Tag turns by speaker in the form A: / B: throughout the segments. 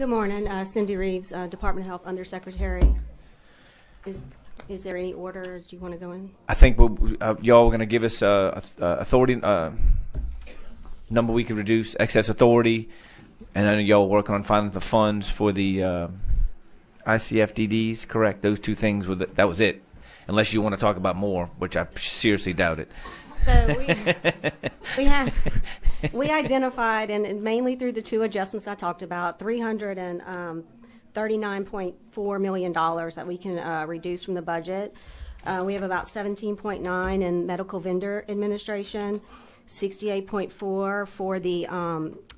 A: Good morning, Cindy Reeves, Department of Health Undersecretary. Is there any order? Do you want to go in?
B: I think y'all are going to give us authority number we can reduce, excess authority, and I know y'all are working on finding the funds for the ICFDDs. Correct? Those two things that was it. Unless you want to talk about more, which I seriously doubt it.
A: So we identified, and mainly through the two adjustments I talked about, $339.4 million that we can reduce from the budget. We have about 17.9 in medical vendor administration, 68.4 for the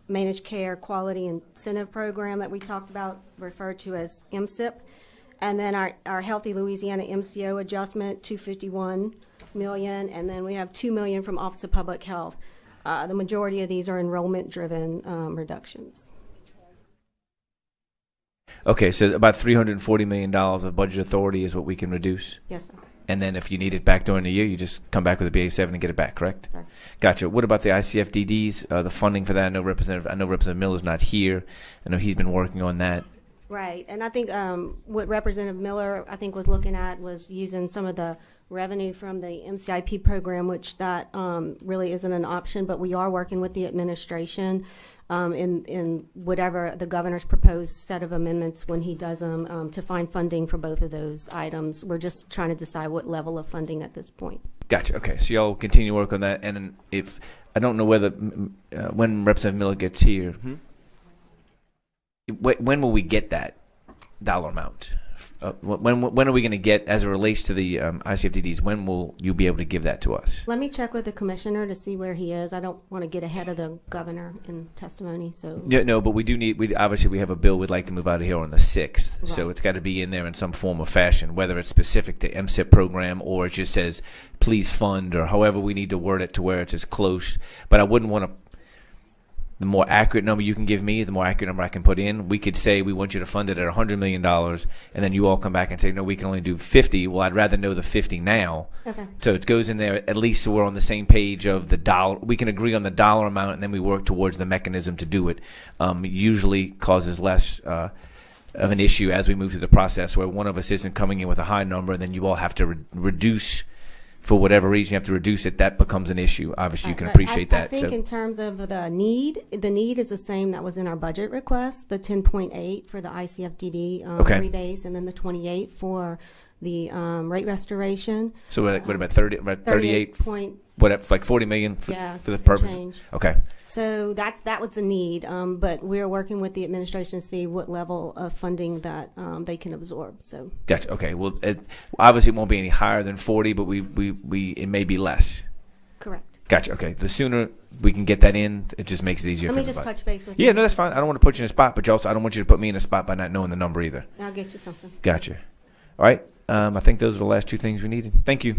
A: managed care quality incentive program that we talked about, referred to as MSIP. And then our Healthy Louisiana MCO adjustment, $251 million, and then we have $2 million from Office of Public Health. The majority of these are enrollment-driven reductions.
B: Okay, so about $340 million of budget authority is what we can reduce?
A: Yes, sir.
B: And then if you need it back during the year, you just come back with a BA7 and get it back, correct?
A: Sure.
B: Gotcha. What about the ICFDDs, the funding for that? I know Representative Miller's not here. I know he's been working on that.
A: Right, and I think what Representative Miller, I think, was looking at was using some of the revenue from the MCIP program, which that really isn't an option, but we are working with the administration in whatever the governor's proposed set of amendments when he does them to find funding for both of those items. We're just trying to decide what level of funding at this point.
B: Gotcha. Okay, so y'all continue to work on that, and if I don't know whether when Representative Miller gets here. When will we get that dollar amount? When are we going to get, as it relates to the ICFDDs, when will you be able to give that to us?
A: Let me check with the commissioner to see where he is. I don't want to get ahead of the governor in testimony. So
B: no, but we do need. Obviously, we have a bill we'd like to move out of here on the 6th,
A: right.
B: So it's got to be in there in some form or fashion, whether it's specific to MSIP program or it just says please fund, or however we need to word it to where it's as close. But I wouldn't want to. The more accurate number you can give me, the more accurate number I can put in. We could say we want you to fund it at $100 million, and then you all come back and say, no, we can only do 50. Well, I'd rather know the 50 now. Okay. So it goes in there at least so we're on the same page of the dollar. We can agree on the dollar amount, and then we work towards the mechanism to do it. Usually causes less of an issue as we move through the process where one of us isn't coming in with a high number, and then you all have to reduce. For whatever reason, you have to reduce it. That becomes an issue. Obviously, you can appreciate that.
A: I think in terms of the need is the same that was in our budget request, the 10.8 for the ICFDD rebase, and then the 28 for the rate restoration.
B: So what about 30? About 38 point. What, like 40 million for the purpose?
A: Change.
B: Okay.
A: So that was the need, but we're working with the administration to see what level of funding that they can absorb. So
B: gotcha. Okay. Well, obviously it won't be any higher than 40, but it may be less.
A: Correct.
B: Gotcha. Okay. The sooner we can get that in, it just makes it easier.
A: Let me just touch base with you.
B: Yeah, no, that's fine. I don't want to put you in a spot, but also I don't want you to put me in a spot by not knowing the number either.
A: I'll get you something.
B: Gotcha. All right. I think those are the last two things we needed. Thank you.